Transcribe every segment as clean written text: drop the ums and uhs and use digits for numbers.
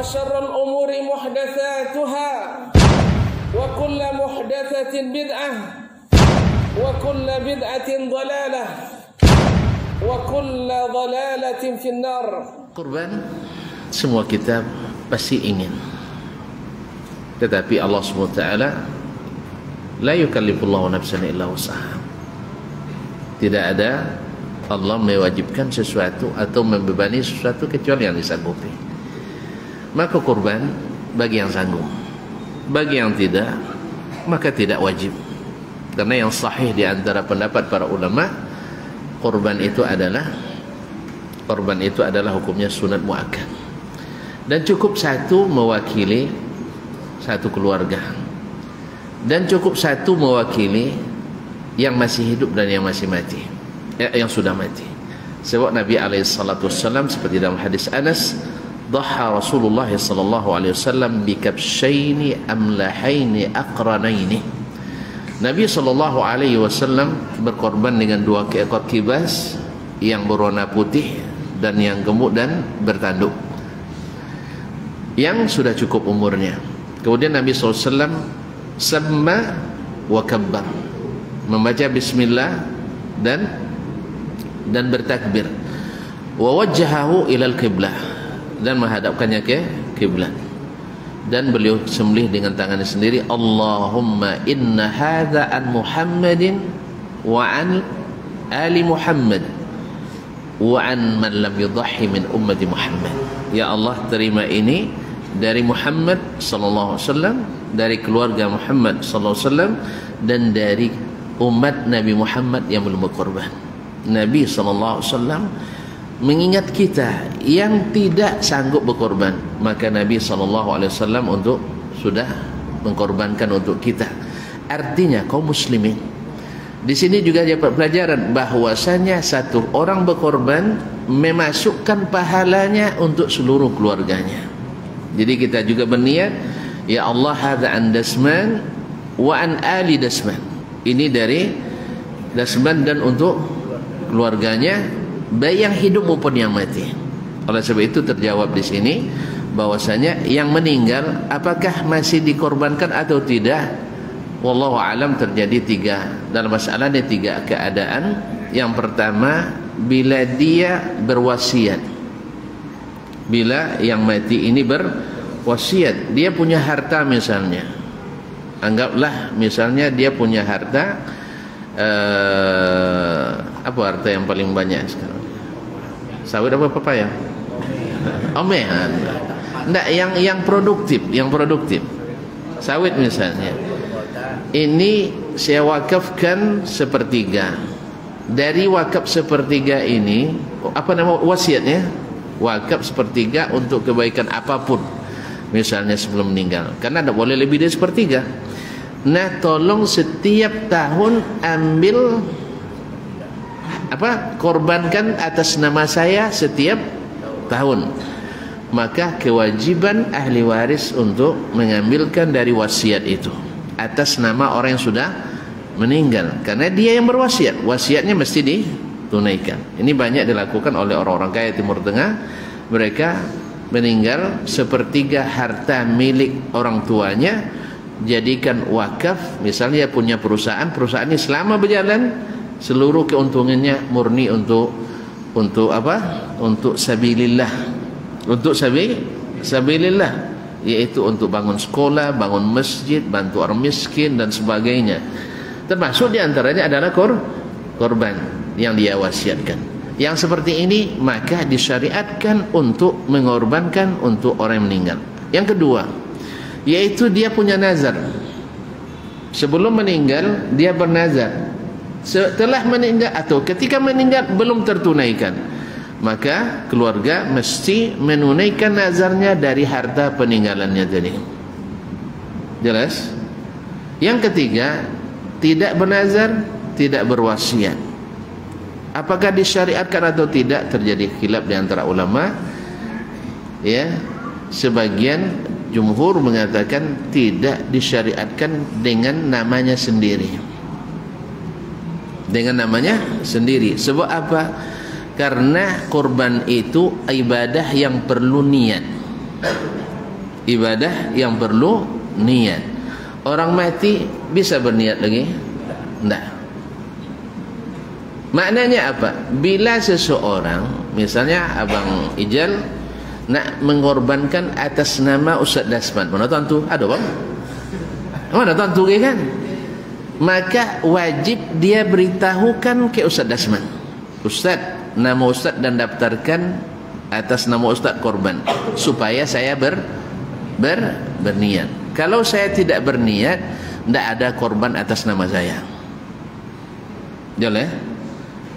وشر الأمور محدثاتها وكل محدثة بدعة وكل بدعة ضلالة وكل ضلالة في النار. Kurban semua kita pasti ingin, tetapi Allah SWT la yukallifullahu nafsan illa wus'aha. Tidak ada Allah mewajibkan sesuatu atau membebani sesuatu kecuali yang disanggupi. Maka kurban bagi yang sanggup, bagi yang tidak maka tidak wajib. Karena yang sahih di antara pendapat para ulama, kurban itu adalah hukumnya sunat muakkad, dan cukup satu mewakili satu keluarga, dan cukup satu mewakili yang masih hidup dan yang masih mati, yang sudah mati. Sebab Nabi SAW seperti dalam hadis Anas, dhaha Rasulullah SAW bikabshaini amlahaini aqranaini. Nabi SAW berkorban dengan 2 ekor kibas yang berwarna putih dan yang gemuk dan bertanduk, yang sudah cukup umurnya. Kemudian Nabi SAW samma wa kabbar, membaca bismillah dan bertakbir, wa wajjahahu ilal qiblah, dan menghadapkannya ke kiblat. Dan beliau sembelih dengan tangannya sendiri, Allahumma inna hadha an Muhammadin wa an ali Muhammad wa an man lam yudhahi min ummati Muhammad. Ya Allah, terima ini dari Muhammad sallallahu alaihi wasallam, dari keluarga Muhammad sallallahu alaihi wasallam, dan dari umat Nabi Muhammad yang belum berkorban. Nabi sallallahu alaihi wasallam mengingat kita yang tidak sanggup berkorban, maka Nabi SAW sudah mengkorbankan untuk kita. Artinya kaum muslimin di sini juga dapat pelajaran bahwasanya satu orang berkorban memasukkan pahalanya untuk seluruh keluarganya. Jadi kita juga berniat, ya Allah, hadza an Dasman wa an ali Dasman, ini dari Dasman dan untuk keluarganya, baik yang hidup maupun yang mati. Oleh sebab itu terjawab di sini bahwasanya yang meninggal apakah masih dikorbankan atau tidak, wallahu alam, terjadi dalam masalah ini 3 keadaan. Yang pertama, bila dia berwasiat, bila yang mati ini berwasiat, dia punya harta misalnya, anggaplah misalnya dia punya harta, apa harta yang paling banyak sekarang? Sawit apa pepaya? Omehan. Enggak, yang produktif, Sawit misalnya. Ini saya wakafkan 1/3. Dari wakaf 1/3 ini, apa nama wasiatnya? Wakaf 1/3 untuk kebaikan apapun, misalnya sebelum meninggal. Karena tidak boleh lebih dari 1/3. Nah, tolong setiap tahun ambil korbankan atas nama saya setiap tahun. Maka kewajiban ahli waris untuk mengambilkan dari wasiat itu atas nama orang yang sudah meninggal, karena dia yang berwasiat, wasiatnya mesti ditunaikan. Ini banyak dilakukan oleh orang-orang kaya Timur Tengah. Mereka meninggal 1/3 harta milik orang tuanya jadikan wakaf. Misalnya punya perusahaan ini selama berjalan seluruh keuntungannya murni untuk apa? Untuk sabilillah, yaitu untuk bangun sekolah, bangun masjid, bantu orang miskin dan sebagainya. Termasuk diantaranya adalah korban yang dia wasiatkan. Yang seperti ini maka disyariatkan untuk mengorbankan untuk orang yang meninggal. Yang kedua, yaitu dia punya nazar. Sebelum meninggal dia bernazar, setelah meninggal atau ketika meninggal belum tertunaikan, maka keluarga mesti menunaikan nazarnya dari harta peninggalannya tadi. Jelas? Yang ketiga, tidak bernazar, tidak berwasiat. Apakah disyariatkan atau tidak? Terjadi khilaf di antara ulama. Ya, sebagian jumhur mengatakan tidak disyariatkan dengan namanya sendiri. Dengan namanya sendiri. Sebab apa? Karena kurban itu ibadah yang perlu niat. ibadah yang perlu niat. Orang mati bisa berniat lagi? Tidak. Maknanya apa? Bila seseorang, misalnya Abang Ijal nak mengorbankan atas nama Ustaz Dasman, mana tuan tu? Ada bang? Mana tuan tu kan? Maka wajib dia beritahukan ke Ustaz Dasman, Ustaz, nama Ustaz dan daftarkan atas nama Ustaz korban, supaya saya berniat. Kalau saya tidak berniat, tidak ada korban atas nama saya. Jelas?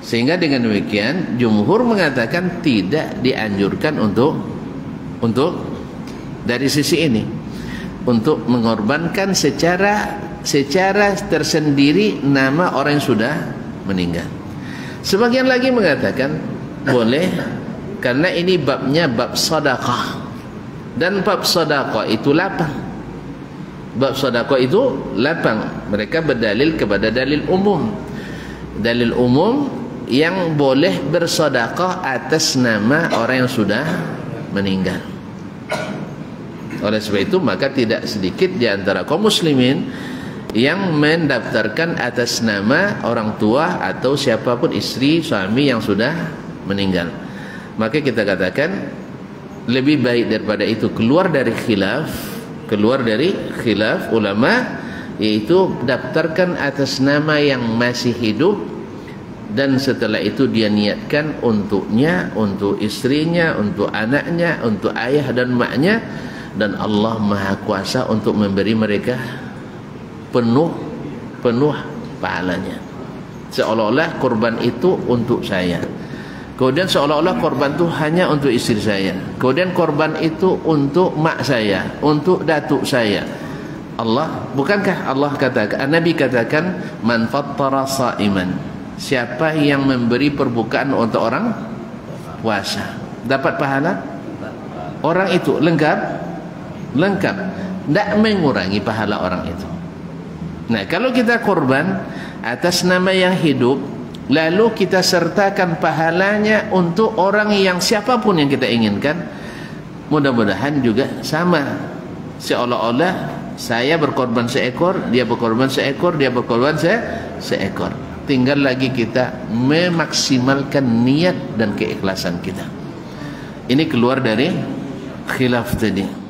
Sehingga dengan demikian jumhur mengatakan tidak dianjurkan untuk dari sisi ini, untuk mengorbankan secara tersendiri nama orang yang sudah meninggal. Sebagian lagi mengatakan boleh, karena ini babnya bab sedekah, dan bab sedekah itu lapang. Bab sedekah itu lapang. Mereka berdalil kepada dalil umum. Dalil umum yang boleh bersedekah atas nama orang yang sudah meninggal. Oleh sebab itu maka tidak sedikit di antara kaum muslimin yang mendaftarkan atas nama orang tua atau siapapun, istri, suami yang sudah meninggal. Maka kita katakan lebih baik daripada itu keluar dari khilaf ulama, yaitu daftarkan atas nama yang masih hidup, dan setelah itu dia niatkan untuknya, untuk istrinya, untuk anaknya, untuk ayah dan maknya, dan Allah Maha Kuasa untuk memberi mereka penuh pahalanya. Seolah-olah korban itu untuk saya, kemudian seolah-olah korban itu hanya untuk istri saya, kemudian korban itu untuk mak saya, untuk datuk saya. Allah, bukankah Allah katakan, Nabi katakan, man fattara sa'iman, siapa yang memberi perbukaan untuk orang puasa dapat pahala? Orang itu lengkap, tidak mengurangi pahala orang itu. Nah, kalau kita korban atas nama yang hidup, lalu kita sertakan pahalanya untuk orang yang siapapun yang kita inginkan, mudah-mudahan juga sama. Seolah-olah saya berkorban seekor, dia berkorban seekor, dia berkorban seekor. Tinggal lagi kita memaksimalkan niat dan keikhlasan kita. Ini keluar dari khilaf tadi.